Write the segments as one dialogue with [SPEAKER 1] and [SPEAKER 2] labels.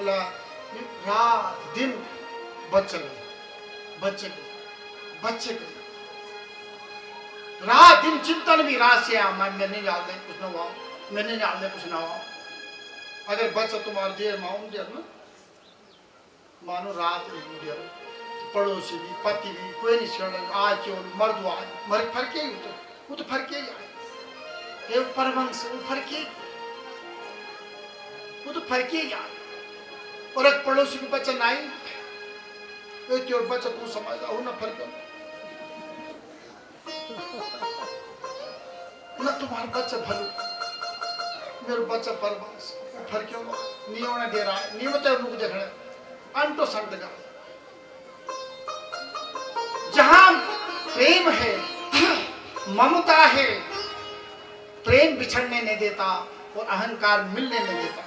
[SPEAKER 1] बोला रात दिन बच्चे बच्चे बच्चे रात दिन चिंतन भी रात से मैं नहीं डाल दे कुछ ना हुआ, मैं नहीं डाल दे कुछ ना हुआ। अगर बच्चा तुम्हारे देर माउंट देर ना मानो रात देर पड़ोसी भी पति भी कोई नहीं छोड़ आज क्यों मर्द आज मर फर्क ही वो तो फर्क ही आए एक परवंश वो फर्क ही वो तो फर्क ही आए। और एक पड़ोसी को बच्चा नहीं एक और बच्चा तू समझ आओ ना फर्क ना तुम्हारा बच्चा भलो मेरे बच्चा परवंश फर्क क्यों नहीं होना दे रहा है नहीं बता मुझे देखना अंटो संत का जहां प्रेम है ममता है प्रेम बिछड़ने नहीं देता और अहंकार मिलने नहीं देता।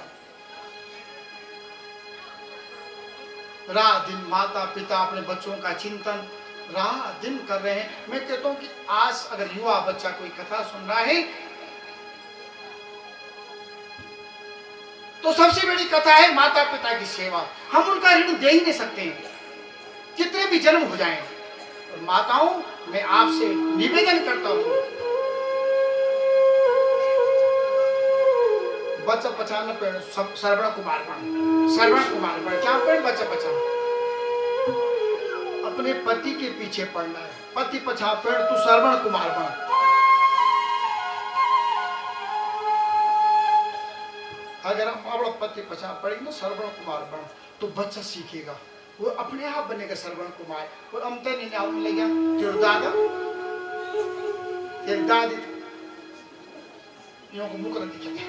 [SPEAKER 1] रात दिन माता पिता अपने बच्चों का चिंतन रात दिन कर रहे हैं। मैं कहता हूं कि आज अगर युवा बच्चा कोई कथा सुन रहा है तो सबसे बड़ी कथा है माता पिता की सेवा। हम उनका ऋण दे ही नहीं सकते हैं कितने भी जन्म हो जाएं। और माताओं मैं आपसे निवेदन करता हूं बच्चा पहचानना पेड़ सरवण कुमार बन क्या पेड़ बच्चा पहचान अपने पति के पीछे पड़ना है। पति पछा पेड़ तू सरवण कुमार बन। अगर हम अपना पति पछा पड़ेगी ना सरवण कुमार बन तो बच्चा सीखेगा वो अपने आप बनेगा सरवण कुमार। और अमता नहीं नाम मिलेगा तेरे दादी यूं को मुकर दिखेगा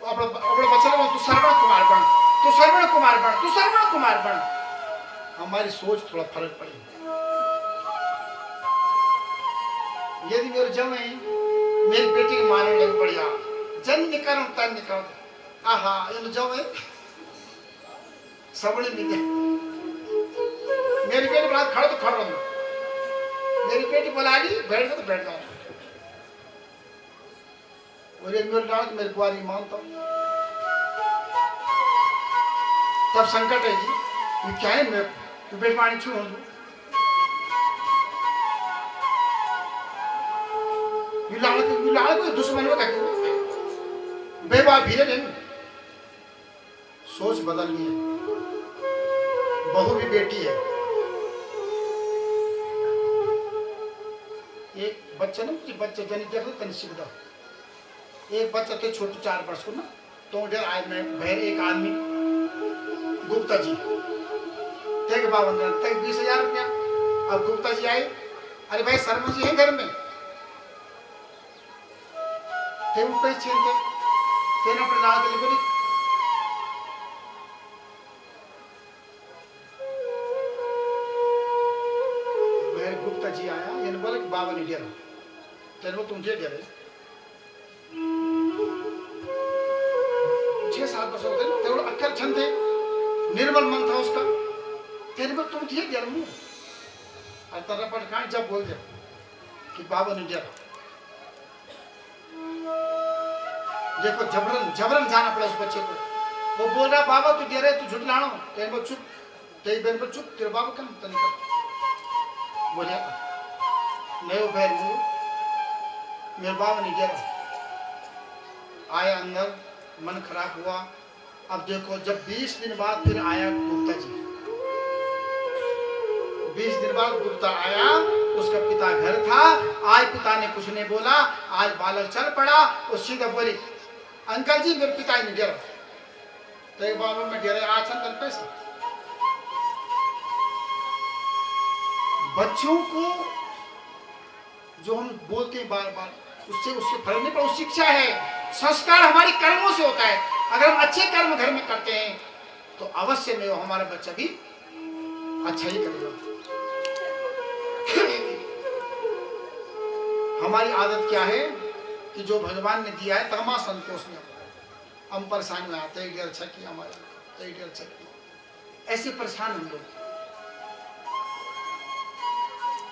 [SPEAKER 1] अपना बच्चा लोग तू सरवण कुमार बन तू सरवण कुमार बन तू सरवण कुमार बन। हमारी सोच थोड़ा फर्क पड़ेगा। यदि मेरे जमाई मेरी बेटी की मारने लग बढ़िया जन निकल तन निकल आहा ये जमाई सबने मिले मेरी बेटी बोला खड़ा तो खड़ा रहूंगा मेरी बेटी बोला ली बैठ जाओ तो बैठ जाओ। और एक मेरे डाल मेरी बुआरी मानता हूँ तब संकट है जी ये क्या है मैं तो बेट पानी छू लाड़ को दुश्मन में कहते बेबा भीरे नहीं सोच बदलनी है। बहू भी बेटी है। एक बच्चा ना बच्चा जन देखो तन सीखता एक बच्चा तो छोटे 4 वर्ष को ना तो डेर आए मैं भैर एक आदमी गुप्ता जी तेग 20,000 रुपया। अब गुप्ता जी आए अरे भाई शर्मा जी है घर में थे वो पैसे छीनते तेने अपने लाल के लिए भैर गुप्ता जी आया ये बोला कि बाबा ने डेरा तेरे को तुम जे डेरे 6-7 वर्ष होते थे वो अक्षर छंद थे निर्मल मन था उसका तेरे को तुम थे डेरा मुंह और तरह पर कहाँ जब बोल दे कि बाबा ने डेरा देखो जबरन जाना पड़ा उस बच्चे को। वो बोल रहा बाबा तू दे रहे तू झूठ लानो तेरे को चुप तेरी बहन पर चुप तेरे बाबा कम तनिक बोलिया नहीं वो बहन वो मेरे बाबा नहीं दे रहा। आया अंदर मन खराब हुआ। अब देखो जब 20 दिन बाद फिर आया गुप्ता जी 20 दिन बाद गुप्ता आया उसका पिता घर था। आज पिता ने कुछ नहीं बोला आज बालक चल पड़ा और सीधा बोली अंकल जी मेरे पिता नहीं डेरा तो एक बाबा में डेरा आज अंकल पैसा। बच्चों को जो हम बोलते हैं बार बार उससे फर्क नहीं पड़ा। शिक्षा है संस्कार हमारी कर्मों से होता है। अगर हम अच्छे कर्म घर में करते हैं तो अवश्य में हमारा बच्चा भी अच्छा ही करेगा। हमारी आदत क्या है कि जो भगवान ने दिया है तमा संतोष में हम परेशान में आते हैं अच्छा किया हमारा अच्छा किया ऐसे परेशान हम लोग।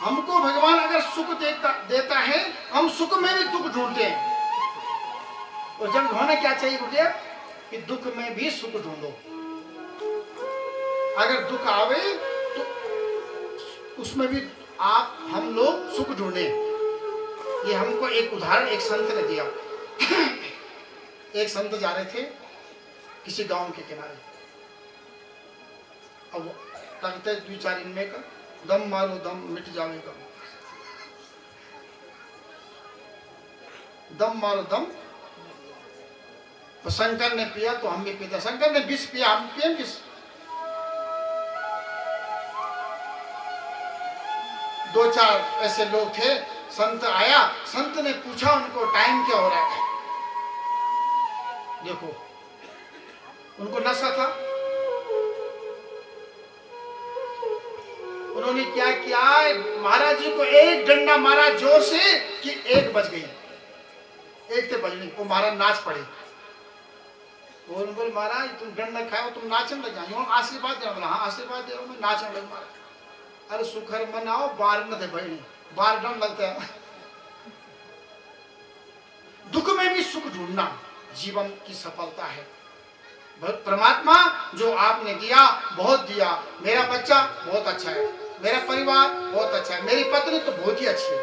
[SPEAKER 1] हमको भगवान अगर सुख देता है, हम सुख में भी दुख ढूंढते हैं। और जब होना क्या चाहिए गुरुदेव कि दुख में भी सुख ढूंढो। अगर दुख आवे तो उसमें भी हम लोग सुख ढूंढे। ये हमको एक उदाहरण एक संत ने दिया। एक संत जा रहे थे किसी गांव के किनारे। अब तकते 2-4 इनमें का दम मारो दम मिट जाएगा, दम मारो दम। तो शंकर ने पिया तो हम भी पीते, शंकर ने विष पिया हम पिए विष। दो चार ऐसे लोग थे, संत आया, संत ने पूछा उनको टाइम क्या हो रहा है। देखो उनको नशा था, उन्होंने क्या किया, महाराज जी को एक डंडा मारा जोर से कि 1 बज गई, 1 से बजनी, वो महाराज नाच पड़े। बोल महाराज तुम डंडा खाओ, तुम नाचने लग जाओ, आशीर्वाद दे। बोला हाँ आशीर्वाद दे रहा हूं मैं, नाचने लग महाराज। अरे सुखर मनाओ, बार न थे बहनी, बार डंड लगता है। दुख में भी सुख ढूंढना जीवन की सफलता है। परमात्मा जो आपने दिया बहुत दिया, मेरा बच्चा बहुत अच्छा है, मेरा परिवार बहुत अच्छा है, मेरी पत्नी तो बहुत ही अच्छी है,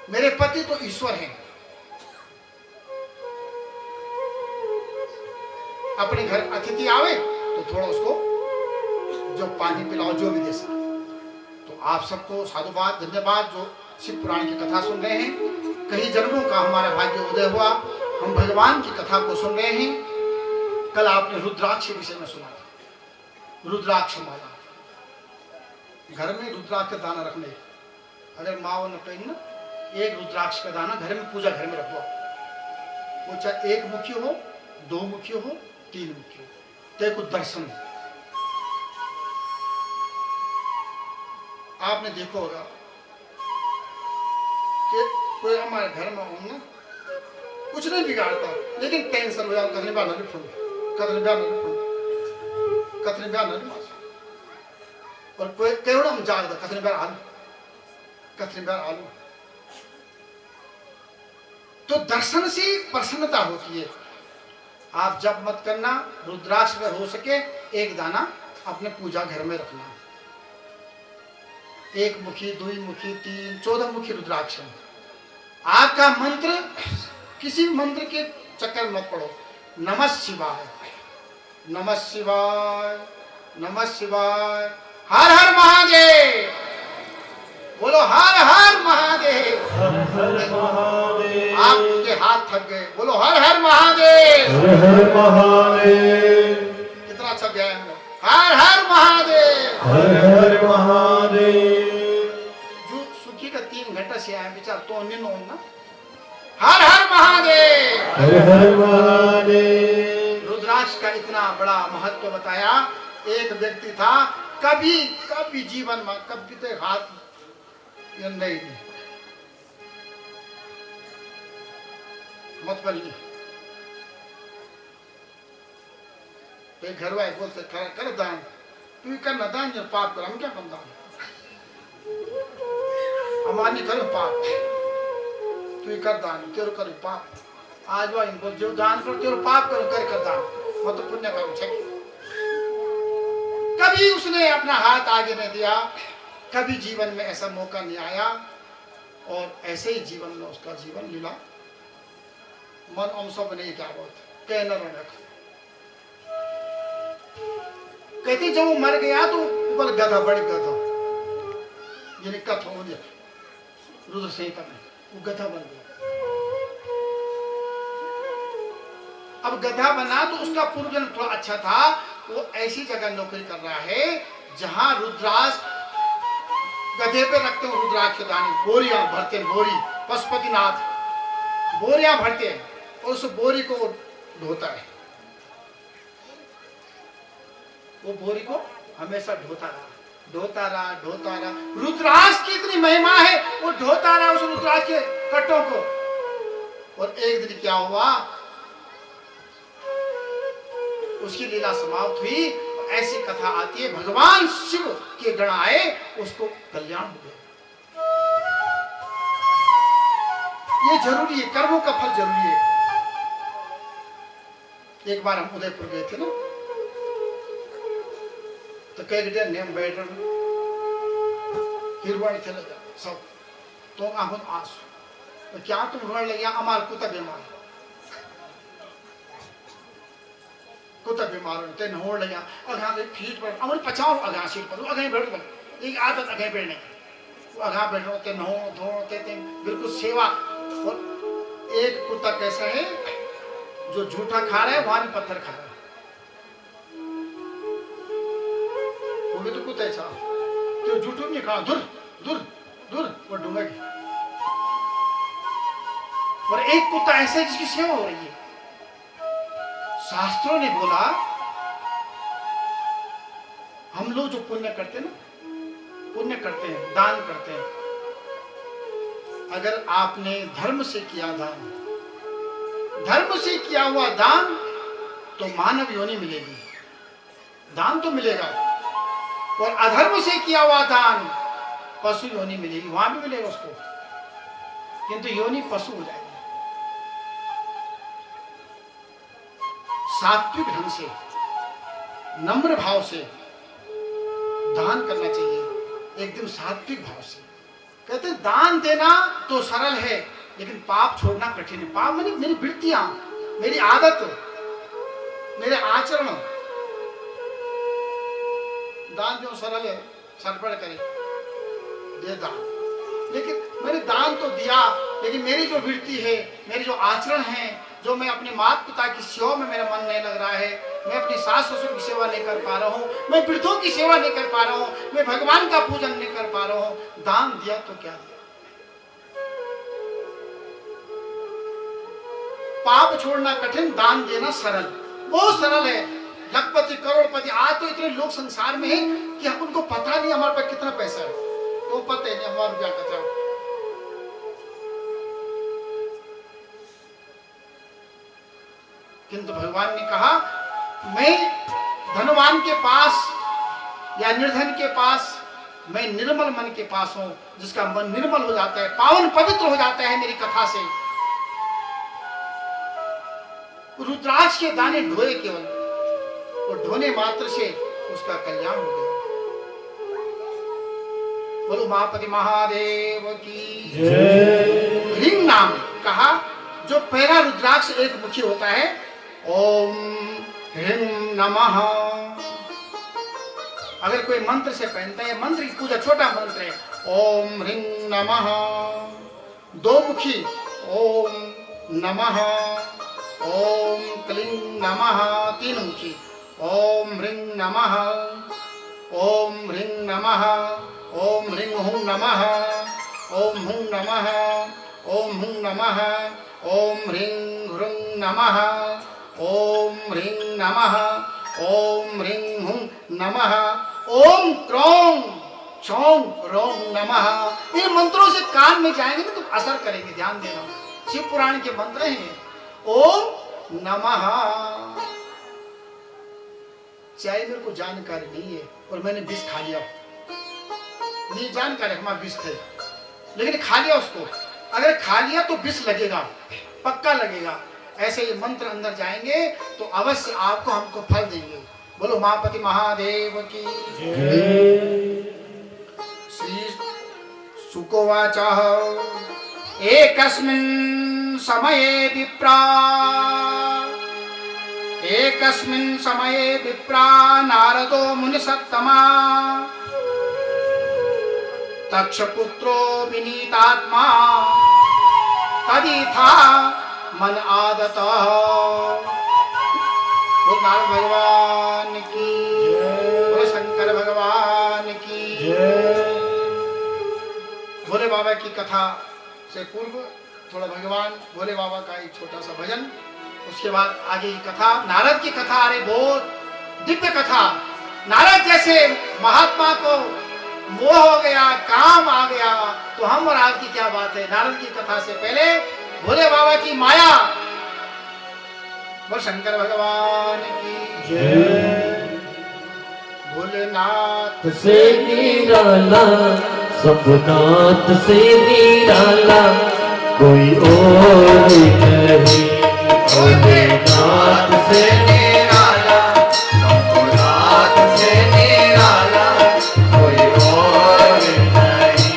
[SPEAKER 1] मेरे पति तो ईश्वर हैं। अपने घर अतिथि आवे तो थोड़ा उसको जो पानी पिलाओ, जो भी दे सके। तो आप सबको साधुवाद धन्यवाद जो शिव पुराण की कथा सुन रहे हैं। कई जन्मों का हमारा भाग्य उदय हुआ, हम भगवान की कथा को सुन रहे हैं। कल आपने रुद्राक्ष के विषय में सुना था, रुद्राक्ष माला। घर में रुद्राक्ष का दाना रखने, अगर माँ ने कही ना 1 रुद्राक्ष का दाना घर में, पूजा घर में रखो। वो चाहे 1 मुखी हो, 2 मुखी हो, 3 मुखी हो, तो कुछ दर्शन। आपने देखा होगा कि कोई हमारे घर में हो ना, कुछ नहीं बिगाड़ता, लेकिन टेंशन हो जाता, कतने बार फूल, कतने बार फूल, कतने बार मास, और कोई केवड़ा हम जागदा, कतने बार आलू, कतने बार आलू। तो दर्शन से प्रसन्नता होती है। आप जब मत करना, रुद्राक्ष अगर हो सके 1 दाना अपने पूजा घर में रखना। 1 मुखी, 2 मुखी, 3, 14 मुखी रुद्राक्ष। आपका मंत्र किसी मंत्र के चक्कर मत पड़ो। नमः शिवाय, नमः शिवाय, नमः शिवाय, हर हर महादेव, बोलो हर हर महादेव, हर हर महादेव। आपके हाथ थक गए, बोलो हर हर महादेव, हर हर महादेव। कितना अच्छा व्यायाम है, हर हर महादेव, हर हर महादेव। जो सुखी का 3 घंटा से आए विचार तो ना, हर हर महादेव, हर हर महादेव। रुद्राक्ष का इतना बड़ा महत्व बताया। एक व्यक्ति था, कभी जीवन में कभी तो हाथ नहीं मत बल्ली तो घर वाले बोलते कर दान, तू करना दान, जो पाप कर, हम क्या कर दान, हमारी करो पाप, तू कर दान, तेरे करो पाप। आज वो इनको जो दान करो तेरे पाप करो, कर दान, मैं तो पुण्य करूँ। कभी उसने अपना हाथ आगे नहीं दिया, कभी जीवन में ऐसा मौका नहीं आया, और ऐसे ही जीवन में उसका जीवन लीला मन अंशों बने। क्या बात कहना रख कहती, जब वो मर गया तो ऊपर गधा, बड़ी गधा, यानी कथा हो गया, रुद्र संहिता में वो गधा बन गया। अब गधा बना तो उसका पूर्व जन्म थोड़ा अच्छा था, वो ऐसी जगह नौकरी कर रहा है जहां रुद्राक्ष गधे पे रखते हैं, रुद्राक्ष के दाने बोरियां भरते हैं, बोरी, पशुपतिनाथ बोरियां भरते हैं, और उस बोरी को ढोता है। वो बोरी को हमेशा ढोता रहा। रुद्राक्ष की इतनी महिमा है, वो ढोता रहा उस रुद्राक्ष के कट्टों को। और एक दिन क्या हुआ, उसकी लीला समाप्त हुई। ऐसी कथा आती है, भगवान शिव के गण आए, उसको कल्याण हो गया। ये जरूरी है, कर्मों का फल जरूरी है। एक बार हम उदयपुर गए थे ना, तो कई गए नेम बैठ हिरवाड़ी चले जाओ सब, तो आंखों आंसू, तो क्या तुम रोने लगे? अमार कुत्ता बीमार, कुत्ता बीमार होते नहोड़ लगे, अघा फीट पर अमन पचाओ, अघा सीट पर अघा बैठ गए। एक आदत अघा बैठने, अघा बैठ होते नहो धोते थे, बिल्कुल सेवा। और एक कुत्ता कैसा है जो झूठा खा रहा है, वहां भी पत्थर खा रहा है, वो भी तो कुत्ता ऐसा, तो झूठो नहीं खा, दूर दूर दूर, वो डूंगा। और एक कुत्ता ऐसा है जिसकी सेवा हो रही है। शास्त्रों ने बोला, हम लोग जो पुण्य करते हैं ना, पुण्य करते हैं, दान करते हैं, अगर आपने धर्म से किया दान, धर्म से किया हुआ दान, तो मानव योनि मिलेगी, दान तो मिलेगा। और अधर्म से किया हुआ दान पशु योनि मिलेगी, वहां भी मिलेगा उसको, किंतु योनि पशु हो जाएगी। सात्विक ढंग से, नम्र भाव से दान करना चाहिए, एकदम सात्विक भाव से। कहते हैं दान देना तो सरल है, लेकिन पाप छोड़ना कठिन है। पाप माने मेरी वृत्तियां, मेरी आदत, मेरे आचरण। दान जो सरल है, सरपड़ करे दे दान, लेकिन मैंने दान तो दिया, लेकिन मेरी जो वृत्ति है, मेरी जो आचरण है, जो मैं अपने माता पिता की सेवा में मेरा मन नहीं लग रहा है, मैं अपनी सास ससुर की सेवा नहीं कर पा रहा हूँ, मैं वृद्धों की सेवा नहीं कर पा रहा हूँ, मैं भगवान का पूजन नहीं कर पा रहा हूँ, दान दिया तो क्या दिया? पाप छोड़ना कठिन, दान देना सरल, बहुत सरल है। लखपति करोड़पति, आज तो इतने लोग संसार में हैं कि हम उनको पता नहीं हमारे पास कितना पैसा है, तो पता ही नहीं हमारा रुपया कतरा। किंतु भगवान ने कहा, मैं धनवान के पास या निर्धन के पास, मैं निर्मल मन के पास हूं, जिसका मन निर्मल हो जाता है, पावन पवित्र हो जाता है मेरी कथा से। रुद्राक्ष के दाने ढोए केवल, और ढोने मात्र से उसका कल्याण हो गया। बोलो महापति महादेव की जय। ह्रीं नाम कहा, जो पहला रुद्राक्ष एक मुखी होता है, ओम ह्रीं नमः। अगर कोई मंत्र से पहनता है, मंत्र की पूजा छोटा मंत्र है, ओम ह्रीं नमः। दो मुखी, ओम नमः, ओम क्लीं नमः। तीन मुखी, ओम ह्रीं नमः, ओम ह्रीं नमः, ओम ह्रीं हुं नमः, ओम हुं नमः, ओम हुं नमः, ओम ह्रीं ह्रूं नमः, ओम ह्रीं नमः, ओम ह्रीं हुं नमः, ओम क्रों चौं रों नमः। इन मंत्रों से कान में जाएंगे ना तो असर करेंगे, ध्यान देना। शिव पुराण के मंत्र हैं। ओम नमः। चाहे मेरे को जानकारी नहीं है और मैंने विष खा लिया, नहीं जानकारी हमारा विष थे, लेकिन खा लिया उसको, अगर खा लिया तो विष लगेगा, पक्का लगेगा। ऐसे ये मंत्र अंदर जाएंगे तो अवश्य आपको हमको फल देंगे। बोलो महापति महादेव की जय। श्री शुकोवाच एकस्मिन् समये विप्रा नारदो मुनिसत्तमा तक्षपुत्रो विनीतात्मा तदिथा मन आदत। नारद भगवान की जय, शंकर भगवान की जय। भोले बाबा की कथा से पूर्व थोड़ा भगवान भोले बाबा का एक छोटा सा भजन, उसके बाद आगे की कथा, नारद की कथा। अरे बहुत दिव्य कथा। नारद जैसे महात्मा को मोह हो गया, काम आ गया, तो हम और आपकी क्या बात है। नारद की कथा से पहले भोले बाबा की माया। बोल शंकर भगवान की जय। भोलेनाथ
[SPEAKER 2] से निराला, शंभुनाथ से निराला कोई और नहीं। भोलेनाथ से निराला, शंभुनाथ से निराला कोई और नहीं।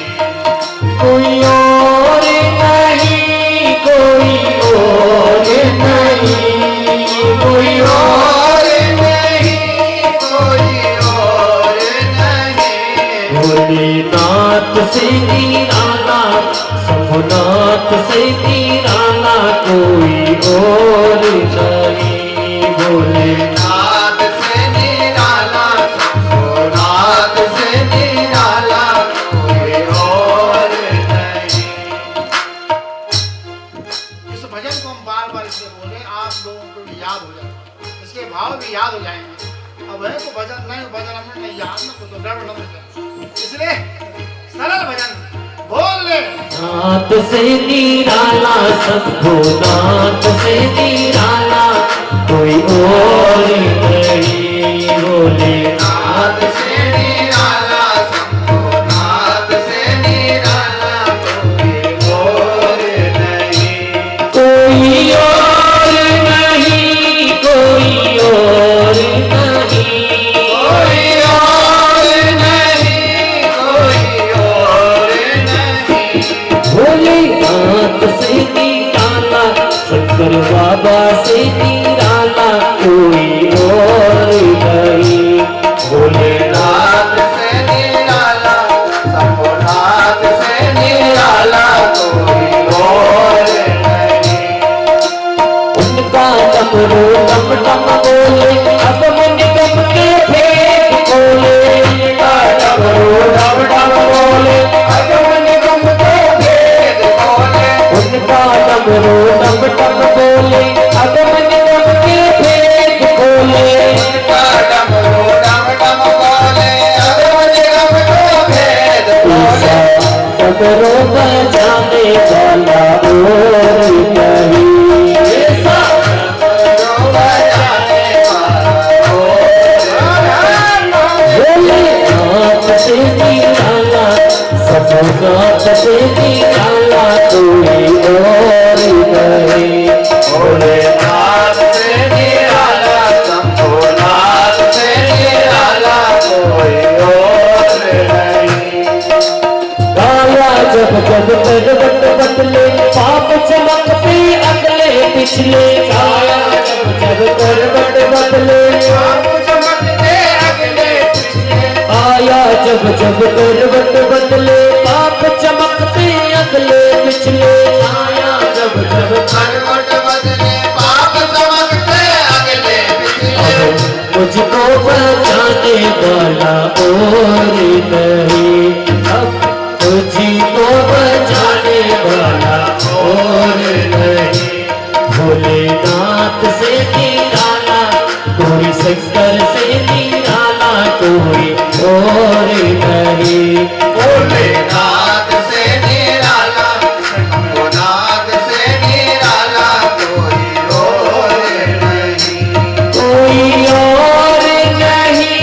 [SPEAKER 2] कोई और नहीं, कोई और नहीं, कोई और नहीं, कोई और नहीं। भोलेनाथ से निराला, शंभुनाथ से निराला कोई और नहीं। भोलेनाथ से निराला, शंभुनाथ से निराला कोई और नहीं।
[SPEAKER 1] इस भजन को हम बार बार इसलिए बोले आप लोगों को भी याद हो जाए, इसके भाव भी याद हो जाएंगे। अब है को भजन नहीं, भजन हमें नहीं याद ना तो गड़बड़ न हो जाए, इसलिए सरल भजन बोल ले।
[SPEAKER 2] नाथ से निराला, शंभुनाथ से निराला कोई और नहीं। भोलेनाथ से निराला, शंभुनाथ से निराला कोई और नहीं। कोई और नहीं, कोई और नहीं, कोई और नहीं, कोई और नहीं। भोलेनाथ से निराला, शंकर बाबा से निराला कोई और नहीं। भोलेनाथ से निराला, शंभुनाथ से निराला कोई और नहीं। उनका डमरू डम डम बोले, अब मन गम के भेद खोले। उनका डमरू डम डम बोले, अब मन गम के भेद खोले। उनका डमरू डम डम बोले, अब मन गम के भेद खोले। उनका डमरू डम डम बोले, अब मन गम के भेद खोले। डमरू बजाने वाला और नहीं। भोलेनाथ से निराला, शंभुनाथ से निराला कोई और नहीं। भोलेनाथ से निराला, शंभुनाथ से निराला कोई और नहीं। काया जब जब करवट बदले, पाप चमकते अगले पिछले। काया जब जब करवट बदले, पाप चमकते अगले पिछले। आया जब जब करवट बदले, पाप चमकते अगले पिछले। आया जब जब करवट बदले, पाप चमकते अगले पिछले। मुझको बचाने वाला और नहीं, अब तुझको बचाने वाला और नहीं। भोलेनाथ से निराला, कोई शंकर से निराला कोई और नहीं। भोलेनाथ से निराला, शंभुनाथ से निराला कोई और नहीं। कोई और नहीं,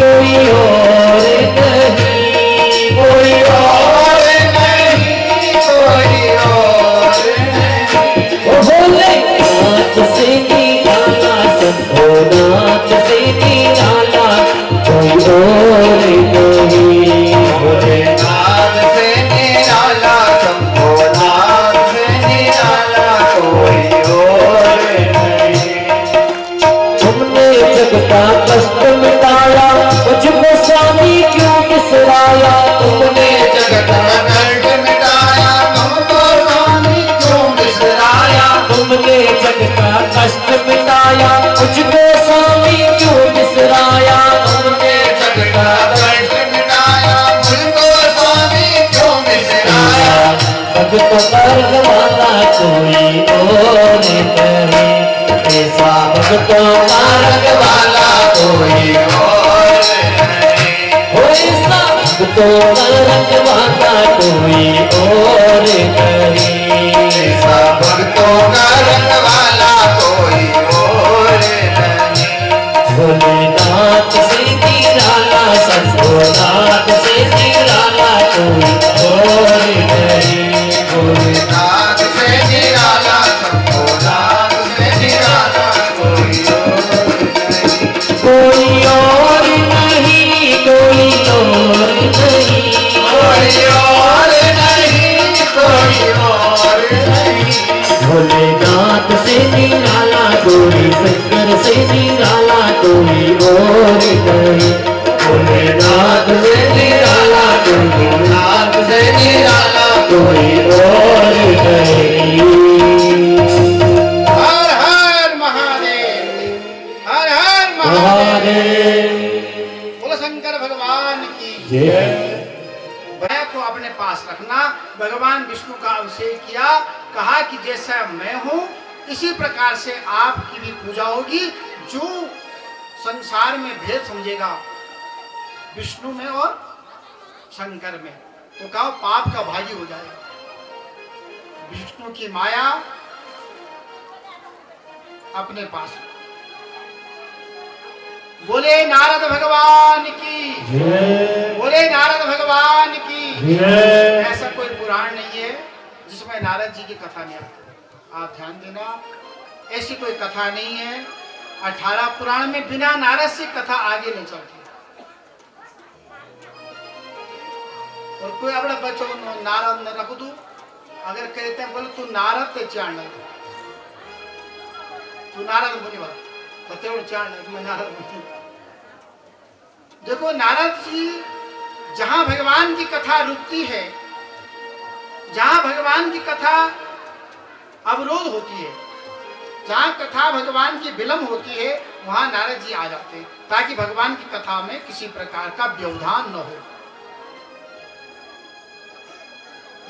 [SPEAKER 2] कोई और नहीं, कोई और नहीं, कोई और नहीं। भोलेनाथ से निराला, शंभुनाथ से निराला कोई और नहीं। भोलेनाथ से निराला, शंभुनाथ से निराला कोई और नहीं। तुमने जग का कष्ट मिटाया, मुझको स्वामी क्यों बिसराया। तुमने जग का कष्ट मिटाया, तुमको स्वामी क्यों बिसराया। तुमने जग का कष्ट मिटाया, मुझको स्वामी क्यों बिसराया। तुमने जग का कष्ट मिटाया, मुझको स्वामी क्यों बिसराया। भक्त मार्ग वाला कोई और नहीं, ऐसा भक्त मार्ग वाला कोई और नहीं। ऐसा भक्त मार्ग वाला कोई और नहीं। ऐसा भक्तों का रंग वाला कोई और नहीं। भोलेनाथ से भोलेनाथ से निराला कोई, शंकर से निराला कोई और नहीं। भोलेनाथ से निराला कोई, नाथ से निराला कोई और नहीं।
[SPEAKER 1] हर हर महादेव, हर हर महादेव। बोलो शंकर भगवान की
[SPEAKER 2] जय।
[SPEAKER 1] मैं को अपने पास रखना। भगवान विष्णु का अभिषेक किया, कहा कि जैसा मैं हूं इसी प्रकार से आपकी भी पूजा होगी। जो संसार में भेद समझेगा विष्णु में और शंकर में, तो कहो पाप का भागी हो जाएगा। विष्णु की माया अपने पास। बोले नारद भगवान की
[SPEAKER 2] जय।
[SPEAKER 1] बोले नारद भगवान की
[SPEAKER 2] जय।
[SPEAKER 1] ऐसा कोई पुराण नहीं है जिसमें नारद जी की कथा नहीं आती। आप ध्यान देना, ऐसी कोई कथा नहीं है। 18 पुराण में बिना नारद से कथा आगे नहीं चलती। और कोई अपने बच्चों को नारद न रख दू, अगर कहते हैं बोले तू नारद ते चाण तू नारद मुनि वाला तो तेवढ चाण मैं नारद मुनि। देखो नारद जी जहां भगवान की कथा रुकती है, जहां भगवान की कथा अवरोध होती है, जहां कथा भगवान की विलंब होती है, वहां नारद जी आ जाते हैं ताकि भगवान की कथा में किसी प्रकार का व्यवधान न हो।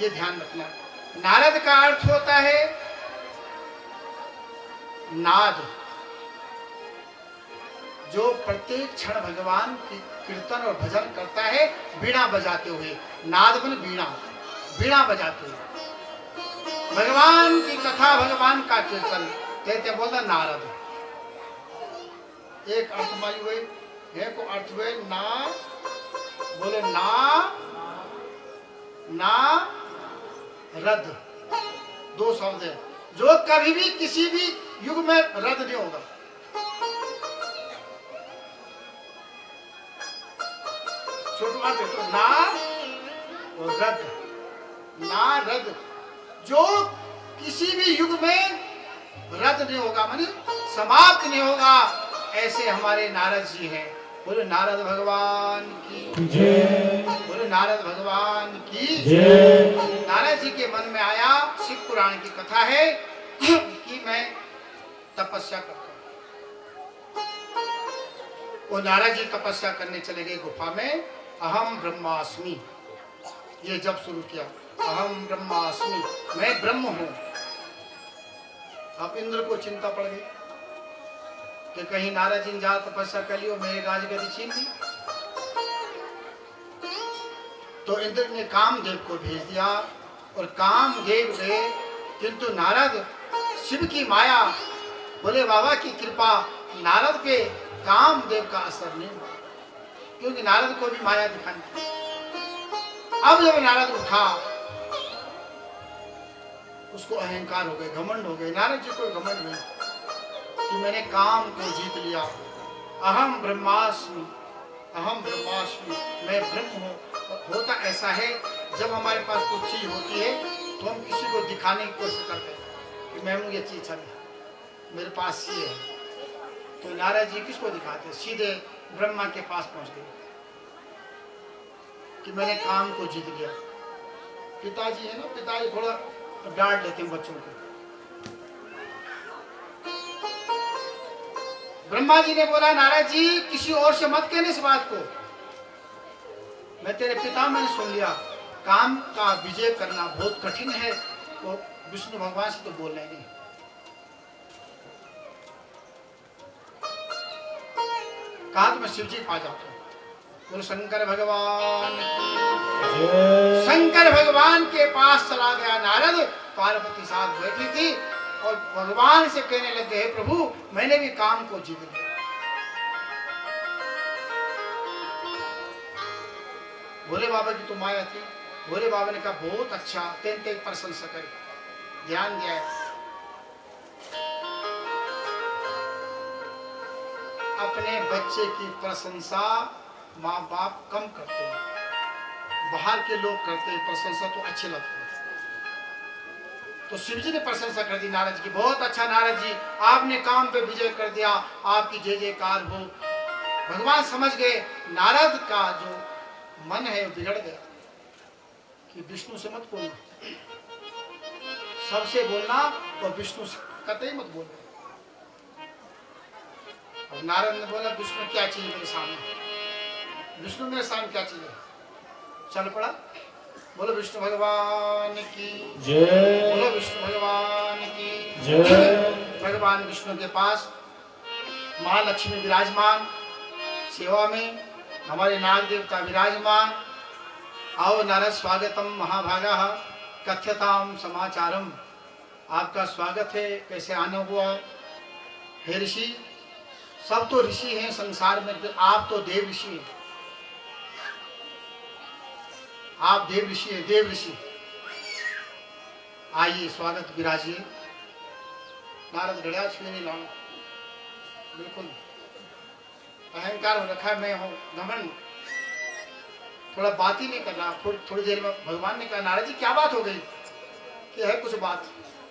[SPEAKER 1] ये ध्यान रखना। नारद का अर्थ होता है नाद, जो प्रत्येक क्षण भगवान की कीर्तन और भजन करता है बीड़ा बजाते हुए। नाद बन बीड़ा, बीड़ा बजाते हुए भगवान की कथा, भगवान का कीर्तन कहते बोलता नारद। एक अर्थ मालूम हुए, एक अर्थ हुए ना, बोले ना रद, दो शब्द है जो कभी भी किसी भी युग में रद्द नहीं होगा। छोटी बात है तो ना और रद्द, ना रद्द जो किसी भी युग में रद्द नहीं होगा, मानी समाप्त नहीं होगा। ऐसे हमारे नारद जी हैं। बोले नारद भगवान की
[SPEAKER 2] जय।
[SPEAKER 1] बोले नारद भगवान की
[SPEAKER 2] जय।
[SPEAKER 1] नारद जी के मन में आया, शिव पुराण की कथा है कि मैं तपस्या करता हूं। वो नारद जी तपस्या करने चले गए गुफा में। अहम ब्रह्मास्मि ये जब शुरू किया, अहम ब्रह्मास्मि मैं ब्रह्म हूं। अब इंद्र को चिंता पड़ गई कि कहीं नारद जी ने जहां तपस्या कर ली और मेरी राजगद्दी छीन ली। तो इंद्र ने कामदेव को भेज दिया और कामदेव गए, किंतु नारद शिव की माया, बोले बाबा की कृपा, नारद पे कामदेव का असर नहीं हुआ, क्योंकि नारद को भी माया दिखानी थी। अब जब नारद उठा उसको अहंकार हो गए, घमंड हो गए। नारद जी को घमंड नहीं कि मैंने काम को जीत लिया। अहम ब्रह्मास्मि, अहम ब्रह्मास्मि मैं ब्रह्म हूँ। होता ऐसा है जब हमारे पास कुछ चीज होती है तो हम किसी को दिखाने की कोशिश करते हैं कि मैं हूँ ये चीज है, मेरे पास ये है। तो नारद जी किसको दिखाते? सीधे ब्रह्मा के पास पहुंच गए कि मैंने काम को जीत लिया। पिताजी है ना, पिताजी थोड़ा डांट लेते हैं बच्चों को। ब्रह्मा जी ने बोला नारद जी किसी और से मत कहने इस बात को, मैं तेरे पिता मैंने सुन लिया। काम का विजय करना बहुत कठिन है, तो विष्णु भगवान से तो बोलना ही नहीं। कहा तो मैं शिव जी पा जाता हूँ। बोलो शंकर भगवान, शंकर भगवान के पास चला गया नारद। पार्वती साथ बैठी थी और भगवान से कहने लगे, हे प्रभु मैंने भी काम को जीत लिया। भोले बाबा की तो माया थी। भोले बाबा ने कहा बहुत अच्छा, तेन प्रशंसा करी, ध्यान दिया। अपने बच्चे की प्रशंसा माँ बाप कम करते हैं, बाहर के लोग करते हैं प्रशंसा तो अच्छे लगते हैं। तो शिव जी ने प्रशंसा कर दी नारद जी की, बहुत अच्छा नारद जी, आपने काम पे विजय कर दिया, आपकी जय जयकार हो। भगवान समझ गए नारद का जो मन है वो बिगड़ गया कि विष्णु से मत बोलना, सबसे बोलना तो विष्णु से कतई मत बोलना। और नारद ने बोला विष्णु क्या चाहिए मेरे सामने, विष्णु मेरे सामने क्या चाहिए। चल पड़ा, बोलो विष्णु भगवान की
[SPEAKER 2] जय।
[SPEAKER 1] बोलो विष्णु भगवान की
[SPEAKER 2] जय।
[SPEAKER 1] भगवान विष्णु के पास महालक्ष्मी विराजमान, सेवा में हमारे नाग देवता विराजमान। आओ नारद स्वागतम महाभागा कथ्यताम समाचारम, आपका स्वागत है, कैसे आना हुआ। हे ऋषि, सब तो ऋषि हैं संसार में, आप तो देव ऋषि हैं, आप देव ऋषि हैं, देव ऋषि। आइए स्वागत विराजिए। नारद घड़ियाल छुए नहीं लाना, बिल्कुल अहंकार हो रखा है, मैं हूँ घमंड, थोड़ा बात ही नहीं कर रहा। थोड़ी देर में भगवान ने कहा नारद जी क्या बात हो गई, कि है कुछ बात।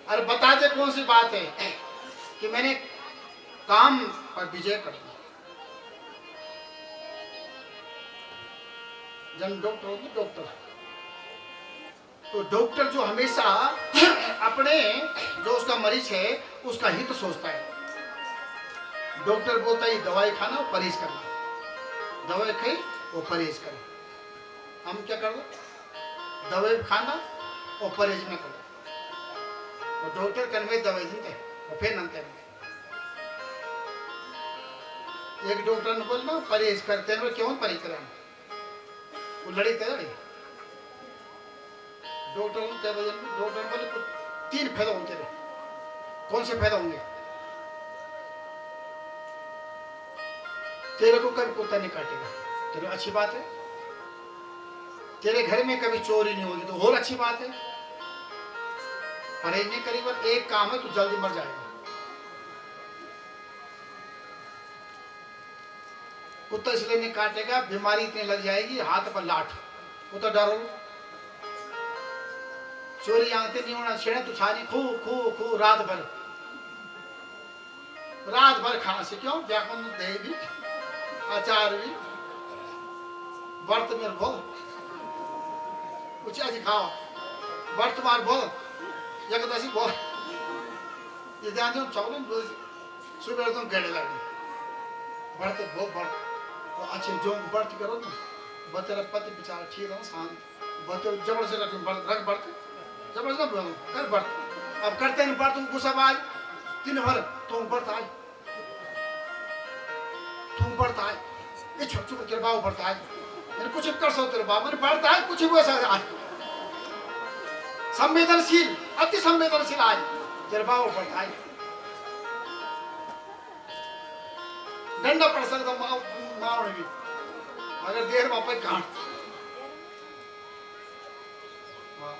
[SPEAKER 1] अरे बता दे कौन सी बात है। कि मैंने काम पर विजय कर दिया। जन डॉक्टर होगी डॉक्टर, तो डॉक्टर जो हमेशा अपने जो उसका मरीज है उसका हित सोचता है। डॉक्टर बोलता है दवाई खाना और परहेज करना, दवाई खाई वो परहेज करे। हम क्या कर रहे, दवाई खाना और परहेज न करो। और डॉक्टर कन्वे दवाई देते और फिर नंते में एक डॉक्टर ने बोलना परहेज करते हैं, क्यों परहेज करें, वो लड़ी थे लड़ी। डॉक्टर क्या बोले, डॉक्टर बोले कुछ 3 फायदा होंगे तेरे। कौन से फायदा होंगे, तेरे को कभी कुत्ता नहीं काटेगा, तेरे अच्छी बात है। तेरे घर में कभी चोरी नहीं होगी, तो और अच्छी बात है। परहेज नहीं करी, बस एक काम है, तू जल्दी मर जाएगा। कुत्ता इसलिए नहीं काटेगा, बीमारी इतनी लग जाएगी, हाथ पर लाठ, कुत्ता डरो। चोरी आते नहीं होना, छेड़े तो छानी खू खू खू रात भर खांसी, क्यों व्याकुल दही भी अचार भी वर्त में बोल कुछ ऐसी खाओ, वर्तमान बोल एकदशी बोल, ये ध्यान दो चौलन बोल सुबह तुम गेड़े लगे बढ़त बहुत बढ़। और अच्छे जो बढ़ती करो ना, बतेरा पति बेचारा ठीक रहो शांत, बते जबर से रख बढ़ते जबरदस्त ना बोलो कर बढ़। अब करते नहीं बढ़, तुम गुस्सा आज दिन भर तुम बढ़ता है, तुम बढ़ता है, ये छोटे छोटे तेरे बाबू बढ़ता है, मैंने कुछ कर सकते तेरे बाबू ने बढ़ता है, कुछ भी वैसा आज संवेदनशील, अति संवेदनशील आज तेरे बाबू बढ़ता है। डंडा पड़ सकता मार भी अगर देर वापस काट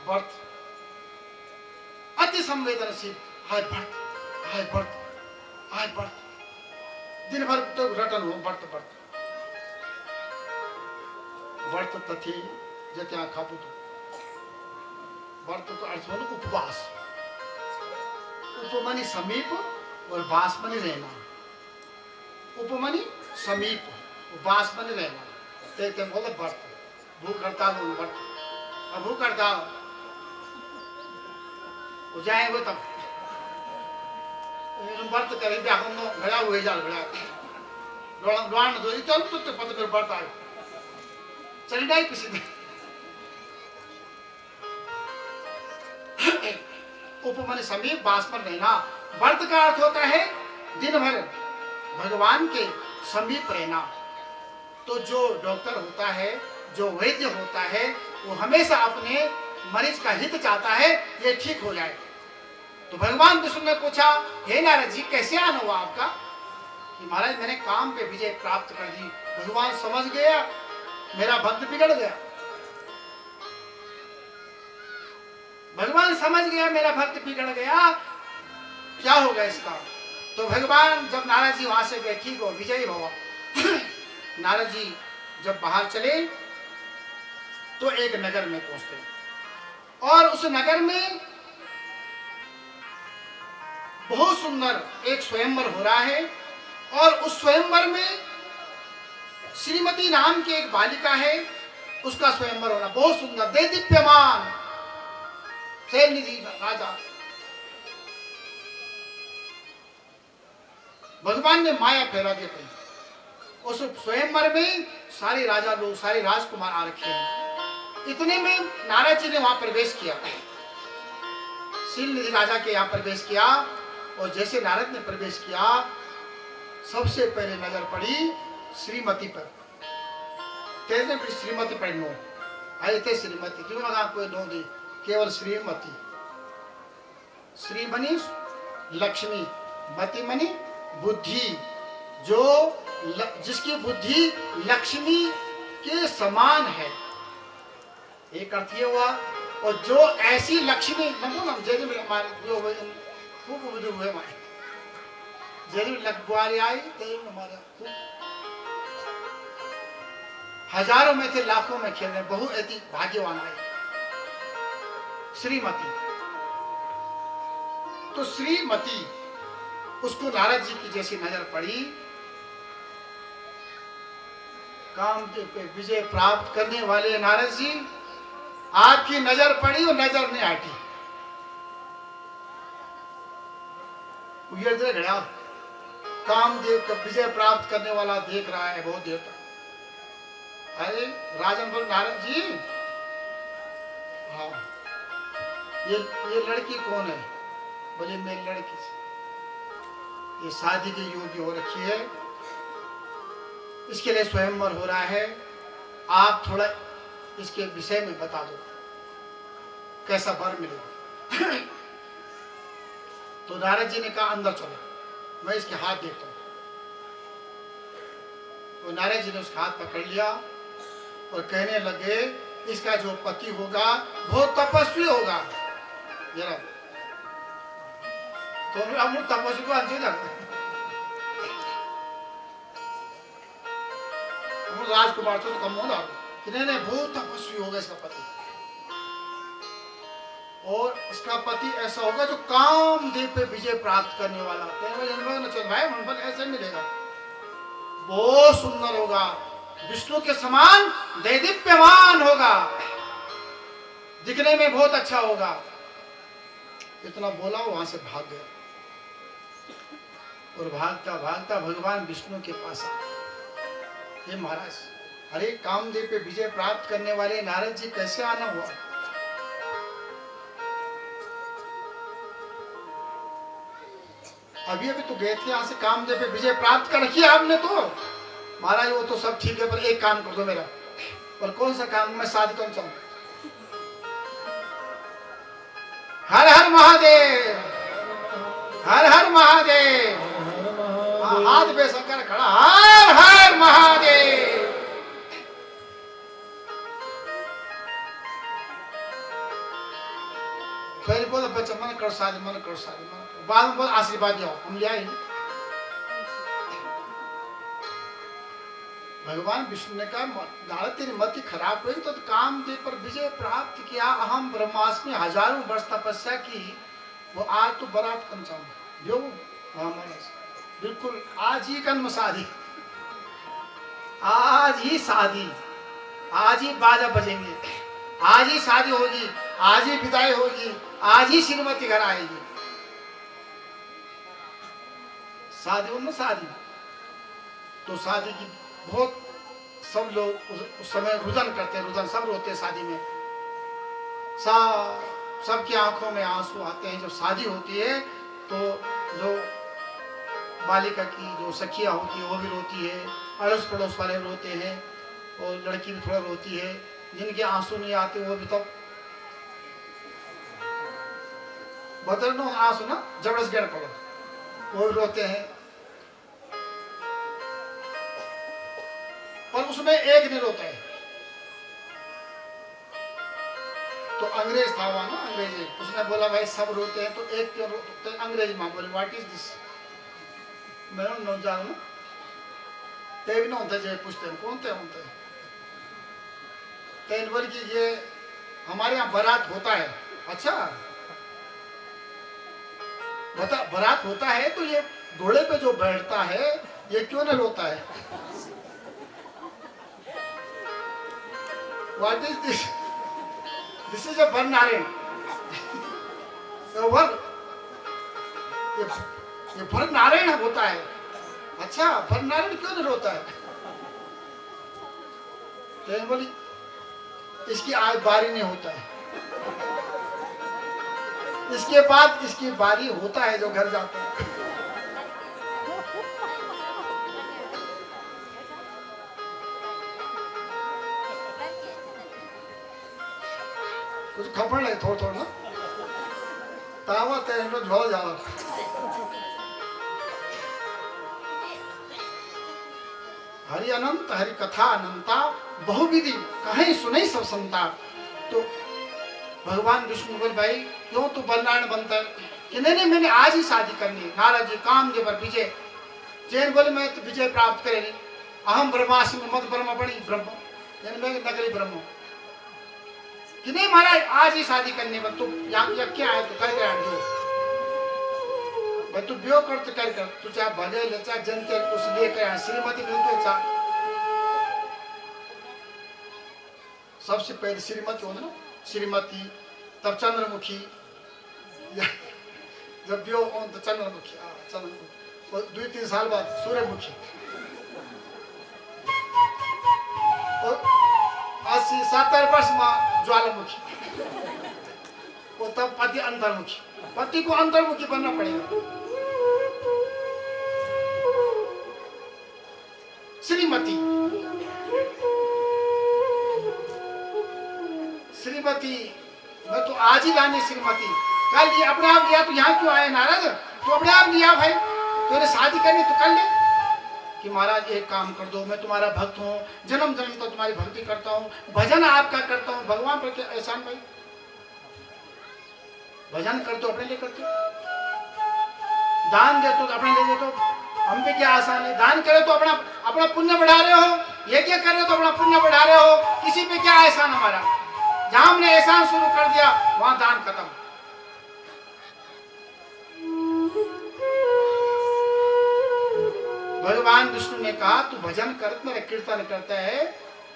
[SPEAKER 1] बढ़, अति संवेदनशील हाय बढ़ हाय बढ़ हाय बढ़, दिन भर तो रटन हो बढ़त बढ़त तथी जत्या खापू तो बढ़त तो अर्थ हो उपवास, उपमनी समीप और वास मनी रहना, उपमनी समीप वास मनी रहना, ते बोले बढ़त भूख हड़ताल बढ़त, अब भूख हड़ताल हो जाएंगे तब बढ़त करी व्याकुल घड़ा हुए जाल घड़ा डोण दो चल तो पता कर बढ़ता है चल जाए किसी दिन। उपमन समीप वास पर रहना, व्रत का अर्थ होता है दिन भर भगवान के समीप रहना। तो जो डॉक्टर होता है, जो वैद्य होता है, वो हमेशा अपने मरीज का हित चाहता है, ये ठीक हो जाए। तो भगवान विष्णु ने पूछा, हे नारद जी कैसे आना हुआ आपका? कि महाराज मैंने काम पे विजय प्राप्त कर दी। भगवान समझ गया मेरा भक्त बिगड़ गया, भगवान समझ गया मेरा भक्त बिगड़ गया, क्या होगा इसका? तो भगवान जब नारद जी वहां से गए, ठीक हो विजयी भव। नारद जी जब बाहर चले तो एक नगर में पहुंचते और उस नगर में बहुत सुंदर एक स्वयंवर हो रहा है और उस स्वयंवर में श्रीमती नाम की एक बालिका है, उसका स्वयंवर हो रहा, बहुत सुंदर दे दीप्यमान शैलनिधि राजा। भगवान ने माया फैला दी अपनी। उस स्वयंवर में सारे राजा लोग, सारे राजकुमार आ रखे हैं। इतने में नारद जी ने वहां प्रवेश किया, शैलनिधि राजा के यहाँ प्रवेश किया। और जैसे नारद ने प्रवेश किया, सबसे पहले नजर पड़ी श्रीमती पर। तेरे भी श्रीमती पर नो आए थे, श्रीमती क्यों लगा कोई नो दी, केवल श्रीमती। श्री मनी लक्ष्मी, मति मनी बुद्धि, जो जिसकी बुद्धि लक्ष्मी के समान है, एक अर्थ ये हुआ। और जो ऐसी लक्ष्मी जैसे हमारे जो खूब बुद्धि हुए हमारे जैसे लगवारी आई तेरे हमारे खूब हजारों में थे, लाखों में खेल रहे, बहु ऐसी भाग्यवान आई श्रीमती। तो श्रीमती उसको नारद जी की जैसी नजर पड़ी, काम पे विजय प्राप्त करने वाले नारद जी, आपकी नजर पड़ी और नजर नहीं हटी। उधर गया, कामदेव का विजय प्राप्त करने वाला देख रहा है बहुत देर तक। अरे राजन बोल नारद जी, हाँ ये लड़की कौन है? बोले मेरी लड़की, ये शादी की योग्य हो रखी है, इसके लिए स्वयंवर हो रहा है, आप थोड़ा इसके विषय में बता दो, कैसा वर मिलेगा। तो नारद जी ने कहा अंदर चलो, मैं इसके हाथ देखता हूं। तो नारद जी ने उसका हाथ पकड़ लिया और कहने लगे, इसका जो पति होगा बहुत तपस्वी होगा। जरा तो हम तपस्वी को अंजू जाते राजकुमार तो कम होगा कि नहीं बहुत तपस्वी होगा इसका पति, और इसका पति ऐसा होगा जो कामदेव पे विजय प्राप्त करने वाला। चल भाई मन ऐसे मिलेगा, बहुत सुंदर होगा, विष्णु के समान दैदीप्यमान होगा, दिखने में बहुत अच्छा होगा। इतना बोला वहां से भाग गया और भागता भागता भगवान विष्णु के पास आया। हे महाराज, अरे कामदेव पे विजय प्राप्त करने वाले नारद जी कैसे आना हुआ? अभी अभी तो गए थे यहाँ से, कामदेव पे विजय प्राप्त कर रखी आपने तो। महाराज वो तो सब ठीक है, पर एक काम कर दो मेरा। पर कौन सा काम? मैं शादी करना चाहूँ। हर हर महादेव, हर हर महादेव, हाथ पे शंकर खड़ा, हर हर महादेव। पहले बोला बच्चा मन करो शादी, मन करो शादी, मन करो। बाद में बोला आशीर्वाद दिया, हम ले आए। भगवान विष्णु ने कहा, नारद तेरी मति खराब हुई तो कामदेव पर विजय प्राप्त किया, अहम ब्रह्मास्मि, हजारों वर्ष तपस्या की, वो आज तो बरात कम चाहूंगा जो महाराज बिल्कुल आज ही कर्म शादी, आज ही शादी, आज ही बाजा बजेंगे, आज ही शादी होगी, आज ही विदाई होगी, आज ही श्रीमती घर आएगी। शादी में शादी तो शादी की बहुत सब लोग उस समय रुदन करते हैं, रुदन सब रोते हैं शादी में, सबकी आंखों में आंसू आते हैं। जब शादी होती है तो जो बालिका की जो सखिया होती है वो भी रोती है, अड़ोस पड़ोस वाले रोते हैं, और लड़की भी थोड़ा रोती है। जिनके आंसू नहीं आते वो भी तब बदलनो आंसू ना जबरदस्त गिर पड़ो, वो भी रोते हैं। पर उसमें एक नहीं रोता है। तो अंग्रेज था वहां ना, अंग्रेजी, उसने बोला भाई सब रोते हैं तो एक क्यों रोते हैं? अंग्रेजी मां बोले व्हाट इज दिस, मैं न जानू ना, ते भी ना होता है, पूछते हैं कौन थे होते हैं, तेन बोल कि ये हमारे यहाँ बारात होता है। अच्छा, बता, बारात होता है तो ये घोड़े पे जो बैठता है ये क्यों न रोता है? What is this? This is a वर नारायण। ये वर नारायण होता है। अच्छा, वर नारायण क्यों न रोता है? तो बोली इसकी आज बारी नहीं होता है, इसके बाद इसकी बारी होता है जो घर जाता है। कुछ खपड़ लगे थोड़ा थोड़ा ना तावा तेरे तो झोल जावा। हरि अनंत हरि कथा अनंता बहुविधि कहीं सुने सब संता। तो भगवान विष्णु बोले भाई क्यों तू बलनारायण बनता है? कि नहीं मैंने आज ही शादी करनी है। नारद जी कामदेव पर विजय। जैन बोले मैं तो विजय प्राप्त करेगी। अहम ब्रह्मास्मि मत ब्रह्म बड़ी ब्रह्म, यानी मैं नगरी ब्रह्म। कि नहीं महाराज आज ही शादी करने पर तू यहाँ क्या है तो कर कर दो भाई, तू ब्यो कर तो कर कर, तू चाहे भले ले चाहे जनते कुछ लेकर श्रीमती मिलते चाहे। सबसे पहले श्रीमती होना ना, श्रीमती तब चंद्रमुखी, जब ब्यो हो तो चंद्रमुखी, चंद्रमुखी 2-3 साल बाद सूर्यमुखी, और 80-70 वर्ष में ज्वालामुखी, और तब पति अंतर्मुखी। पति को अंतर्मुखी बनना पड़ेगा। श्रीमती श्रीमती मैं तो आज ही लाने श्रीमती। कल ये अपने आप लिया तो यहाँ क्यों आए नारद? तो अपने आप लिया भाई, तो शादी करनी तो कर ले। कि महाराज एक काम कर दो, मैं तुम्हारा भक्त हूँ, जन्म जन्म तो तुम्हारी भक्ति करता हूँ, भजन आपका करता हूँ, भगवान पर क्या एहसान भाई? भजन कर दो अपने लिए करते हो, दान दे तो अपने लिए दे दो, हम पे क्या आसान है? दान करे तो अपना अपना पुण्य बढ़ा रहे हो, ये क्या कर रहे हो तो अपना पुण्य बढ़ा रहे हो, किसी पे क्या एहसान हमारा? जहां हमने एहसान शुरू कर दिया वहां दान खत्म। भगवान विष्णु ने कहा तू भजन कर, मेरा कीर्तन करता है,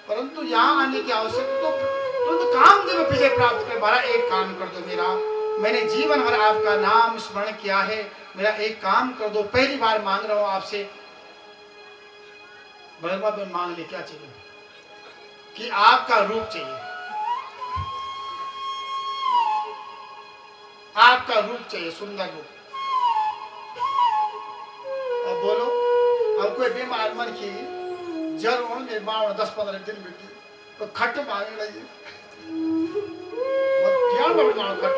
[SPEAKER 1] परंतु यहाँ आने की आवश्यकता तो काम दे विजय प्राप्त कर। बारा एक काम कर दो मेरा, मैंने जीवन भर आपका नाम स्मरण किया है, मेरा एक काम कर दो, पहली बार मांग रहा हूं आपसे। भगवान में मांग ले क्या चाहिए? कि आपका रूप चाहिए, आपका रूप चाहिए, सुंदर रूप। अब बोलो, अब कोई बीमार मन की जर निर्माण 10-15 दिन बिटी तो खट मांगने लगी, ध्यान में मानो खट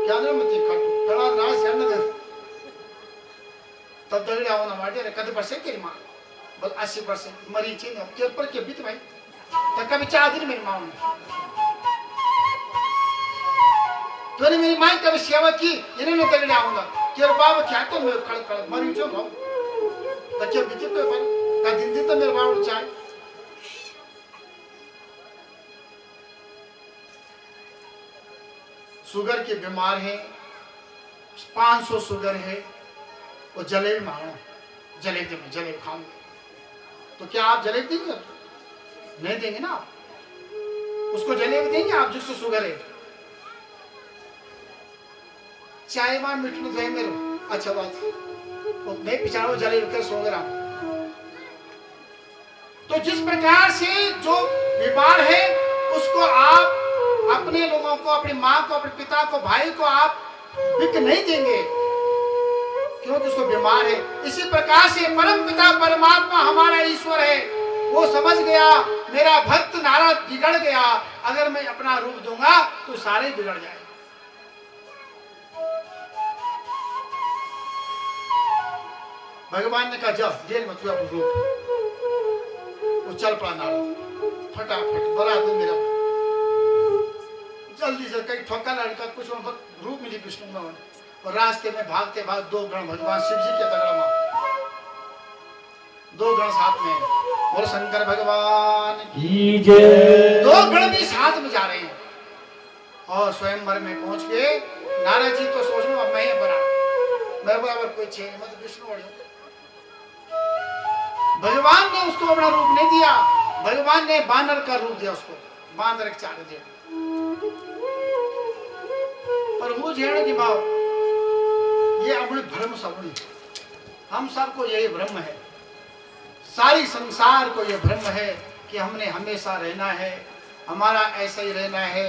[SPEAKER 1] क्या मत खट बड़ा रास है न दे। तब दगड़े आओ ना माटे रे कद परसे तेरी मां बल 80% मरी छे ने तेरे पर के बीत भाई तक कभी 4 दिन मेरी मां तूने मेरी मां कभी सेवा की, इन्होंने दगड़े आऊंगा तेरे बाप क्या तो मैं खड़ खड़ मरी जो भाव तक बीत तो पर का दिन तो मेरे बाप चाहे। शुगर के बीमार है, 500 शुगर है, वो जलेबी मांगो, जलेबी में जलेबी खाऊंगे तो क्या आप जलेबी देंगे? नहीं देंगे ना, आप उसको जलेबी देंगे आप जिसको शुगर है। चाय मान मिठू दे मेरे अच्छा बात नहीं पिछाड़ो जलेबी कर 100 ग्राम। तो जिस प्रकार से जो बीमार है उसको आप अपने लोगों को, अपनी माँ को, अपने पिता को, भाई को आप बिक नहीं देंगे क्योंकि उसको बीमार है। इसी प्रकार से परम पिता परमात्मा हमारा ईश्वर है, वो समझ गया मेरा भक्त नारद बिगड़ गया, अगर मैं अपना रूप दूंगा तो सारे बिगड़ जाए। भगवान ने कहा जब जेल में तू अपना रूप, वो चल पड़ा नारद फटाफट बड़ा दो मेरा जल्दी से कहीं ठोका लड़का कुछ रूप मिली विष्णु में। और रास्ते में भागते भाग 2 गण भगवान शिव जी के तगड़ा में 2 गण साथ में और शंकर भगवान की जय। 2 गण भी साथ में जा रहे हैं और स्वयंवर में पहुंच के नारद जी तो सोच लो अब मैं बड़ा मैं बराबर कोई छे नहीं, मतलब विष्णु बढ़ जाऊं। भगवान ने उसको अपना रूप नहीं दिया, भगवान ने बानर का रूप दिया उसको, बांदर के चारे दिया। पर वो झेड़ की भाव ये अपने भ्रम सवणी, हम सबको यही भ्रम है, सारी संसार को ये भ्रम है कि हमने हमेशा रहना है, हमारा ऐसा ही रहना है,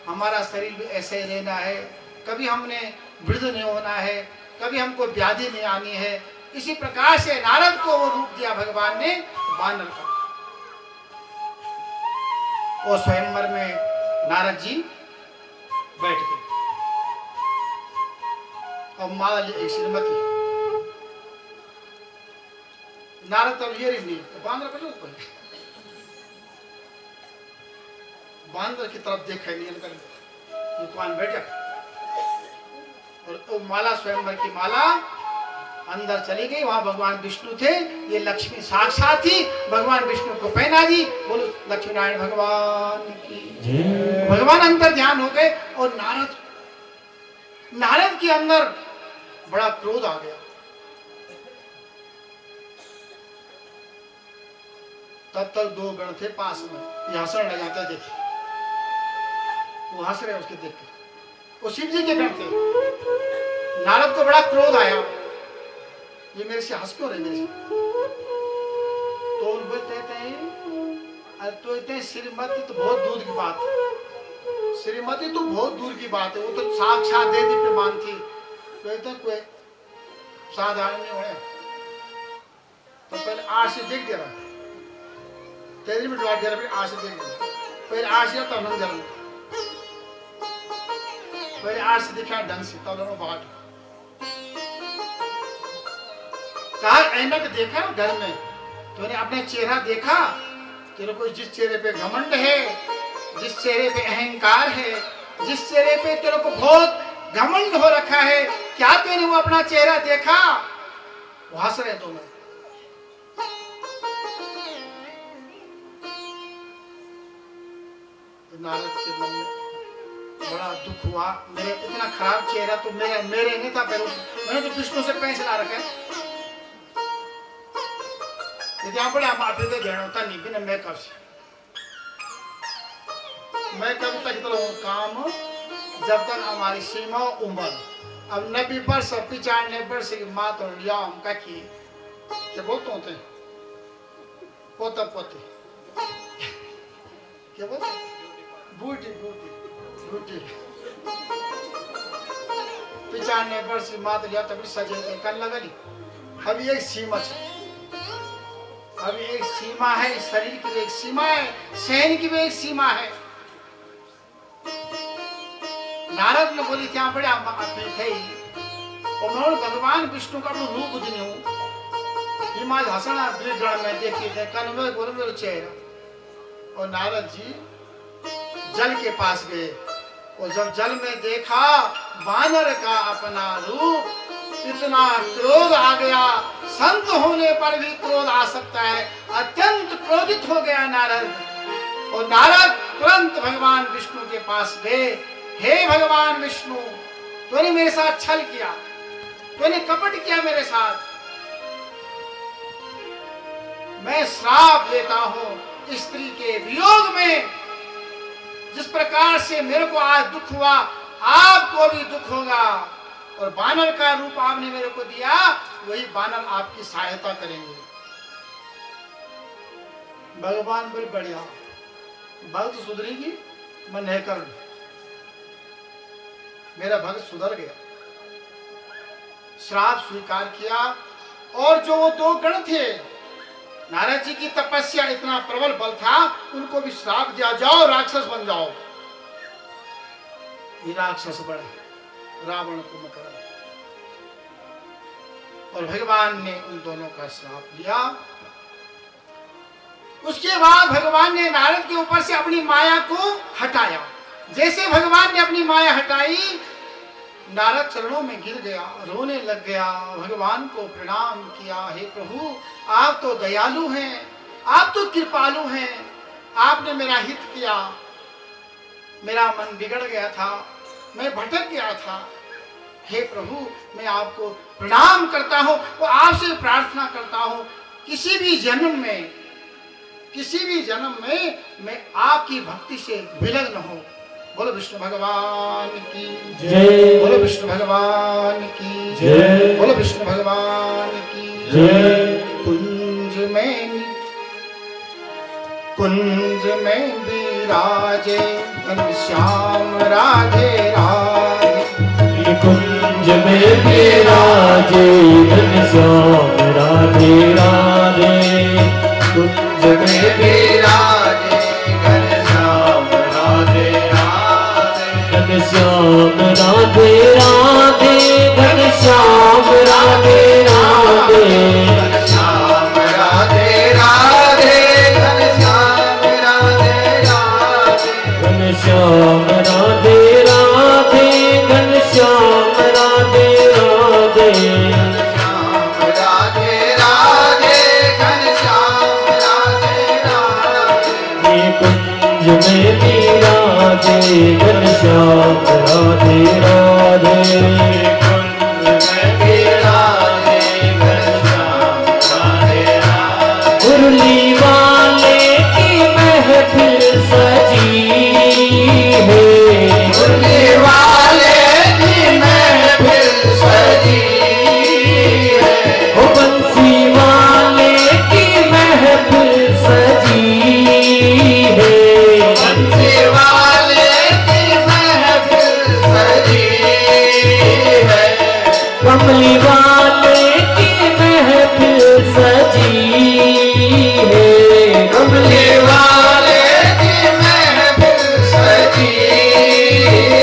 [SPEAKER 1] हमारा शरीर भी ऐसे ही रहना है, कभी हमने वृद्ध नहीं होना है, कभी हमको व्याधि नहीं आनी है। इसी प्रकार से नारद को वो रूप दिया भगवान ने बानर का। वो स्वयंवर में नारद जी बैठ गए और माला ली श्रीमती। नारद तब ये नहीं तो बांदर का लोग बांदर की तरफ देखा नहीं भगवान बैठा और वो माला स्वयंवर की माला अंदर चली गई। वहां भगवान विष्णु थे, ये लक्ष्मी साक्षात थी, भगवान विष्णु को पहना दी। बोलो लक्ष्मी नारायण भगवान की। भगवान अंदर ध्यान हो गए और नारद के अंदर बड़ा क्रोध आ गया। तब तक दो गण थे पास में, ये हंसने लग जाते देखे, वो हंस रहे उसके देख के, वो शिव जी के गण थे। नारद को बड़ा क्रोध आया, ये मेरे से हंस क्यों रहे मेरे से? तो उन बोलते हैं तो इतने श्रीमती तो बहुत दूर की बात है, श्रीमती तो बहुत दूर की बात है, वो तो साक्षात देवी प्रमाण थी। तो इतने कोई साधारण नहीं हुआ। तो पहले आर से देख दिया, तेरी में डॉट जरा, फिर आर से देख दिया, पहले आर से तब नंग जरा, पहले आर से दिखा ढंग से, तब दोनों बाट कहा ऐनक देखा घर में, तूने अपने चेहरा देखा, तेरे को जिस चेहरे पे घमंड है, जिस चेहरे पे अहंकार है, जिस चेहरे पे तेरे को बहुत घमंड हो रखा है, क्या तूने वो अपना चेहरा देखा? वो हंस रहे दोनों। नारद के मन में बड़ा दुख हुआ, मेरा इतना खराब चेहरा तो मेरे नहीं था, मैंने तो विष्णु से पैसे ला रखे, बड़े माफी दे देना होता नहीं बिना मेकअप से। मैं कभी तक तो काम जब तक हमारी सीमा उम्र अब 90 वर्ष 95 वर्ष की माँ तो लिया हम का की क्या बोलते होते हैं पोता पोते क्या बोलते बूटी बूटी बूटी 95 वर्ष की माँ तो लिया तभी सजे थे कल लगा ली। अभी एक सीमा है, अभी एक सीमा है, इस शरीर की भी एक सीमा है, सहन की भी एक सीमा है। नारद ने बोली क्या बड़े अपने थे और मैं भगवान विष्णु का रूप दिन हूँ, ये माज हंसना गण में देखी थे कल में बोलो मेरे चेहरा। और नारद जी जल के पास गए और जब जल में देखा बानर का अपना रूप, इतना क्रोध आ गया, संत होने पर भी क्रोध आ सकता है। अत्यंत क्रोधित हो गया नारद और नारद तुरंत भगवान विष्णु के पास गए। हे भगवान विष्णु, तूने मेरे साथ छल किया, तूने कपट किया मेरे साथ, मैं श्राप देता हूं स्त्री के वियोग में। जिस प्रकार से मेरे को आज दुख हुआ, आपको भी दुख होगा। और बानर का रूप आपने मेरे को दिया, वही बानर आपकी सहायता करेंगे। भगवान बोले बढ़िया, भक्त सुधरेगी, मैं नहीं कर, मेरा भक्त सुधर गया, श्राप स्वीकार किया। और जो वो दो गण थे, नारद जी की तपस्या इतना प्रबल बल था, उनको भी श्राप दिया, जाओ राक्षस बन जाओ। ये राक्षस बने, रावण को मकर। और भगवान ने उन दोनों का श्राप लिया। उसके बाद भगवान ने नारद के ऊपर से अपनी माया को हटाया। जैसे भगवान ने अपनी माया हटाई, नारद चरणों में गिर गया, रोने लग गया, भगवान को प्रणाम किया। हे प्रभु, आप तो दयालु हैं, आप तो कृपालु हैं, आपने मेरा हित किया। मेरा मन बिगड़ गया था, मैं भटक गया था, हे प्रभु, मैं आपको प्रणाम करता हूँ और आपसे प्रार्थना करता हूँ किसी भी जन्म में मैं आपकी भक्ति से विलग्न हो। बोलो विष्णु भगवान की
[SPEAKER 2] जय।
[SPEAKER 1] बोलो विष्णु भगवान की
[SPEAKER 2] जय।
[SPEAKER 1] बोलो विष्णु भगवान की
[SPEAKER 2] जय।
[SPEAKER 1] कुंज में विराजे घनश्याम राधे राधे।
[SPEAKER 2] कुंज में विराजे घनश्याम राधे राधे। कुंज में
[SPEAKER 1] विराजे घनश्याम राधे राधे।
[SPEAKER 2] घनश्याम राधे राधे। घनश्याम राधे राधे।
[SPEAKER 1] घनश्याम राधे राधे। घनश्याम राधे राधे।
[SPEAKER 2] घनश्याम राधे राधे। घनश्याम राधे राधे।
[SPEAKER 1] घनश्याम राधे राधे। घनश्याम राधे राधे।
[SPEAKER 2] ये कुंज में विराजे घनश्याम राधे राधे।
[SPEAKER 1] कुंज में विराजे घनश्याम राधे राधे।
[SPEAKER 2] मुरली वाले की महफिल सजी है।
[SPEAKER 1] मुरली वाले की महफिल सजी है।
[SPEAKER 2] ओ बंसी वाले की महफिल सजी है।
[SPEAKER 1] बंसी वाले की महफिल सजी है।
[SPEAKER 2] कमली वाले की महफिल सजी है।
[SPEAKER 1] कमली वाले की महफिल सजी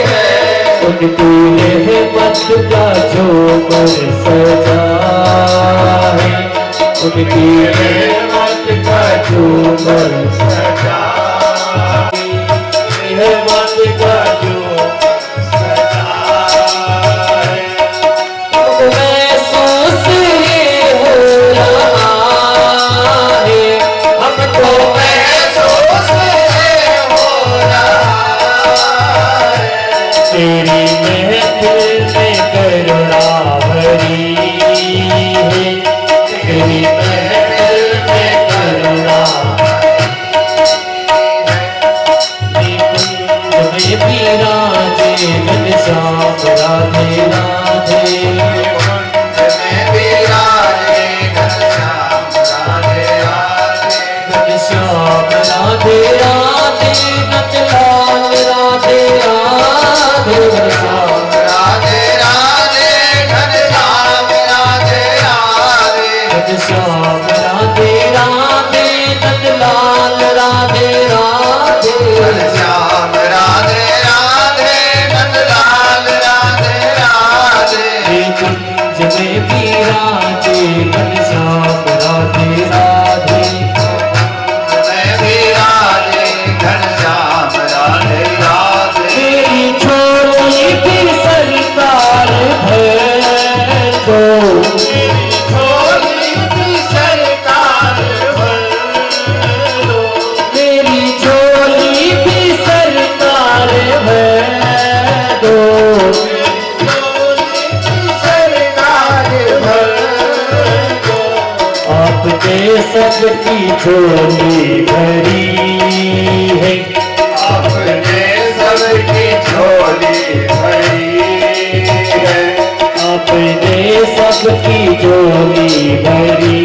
[SPEAKER 1] है।
[SPEAKER 2] उनकी रहमत का झूमर सजा है। उनकी रहमत का झूमर सजा है। रहमत का झूमर सजा है। महसूस ये हो रहा है हमको।
[SPEAKER 1] महसूस हो रहा है।
[SPEAKER 2] तेरी महफिल में करुणा भरी है। तेरी महफिल में करुणा में विराजे घनश्याम राधे राधे।
[SPEAKER 1] कुंज में विराजे घनश्याम राधे राधे।
[SPEAKER 2] घनश्याम राधे राधे। नंदलाल राधे राधे। घनश्याम
[SPEAKER 1] राधे राधे। घनश्याम राधे राधे।
[SPEAKER 2] घनश्याम राधे राधे। नंदलाल राधे राधे।
[SPEAKER 1] घनश्याम राधे राधे। नंदलाल राधे राधे।
[SPEAKER 2] हे कुंज में विराजे घनश्याम राधे राधे।
[SPEAKER 1] में विराजे घनश्याम राधे राधे।
[SPEAKER 2] तेरी छोटी भी सरकार है तो।
[SPEAKER 1] छोटी सी सरकार भरो।
[SPEAKER 2] मेरी झोली भी सरकार है तो।
[SPEAKER 1] छोटी सी सरकार भरो।
[SPEAKER 2] आपने सबकी झोली भरी है।
[SPEAKER 1] आपने सबकी झोली भरी है।
[SPEAKER 2] आपने सबकी झोली भरी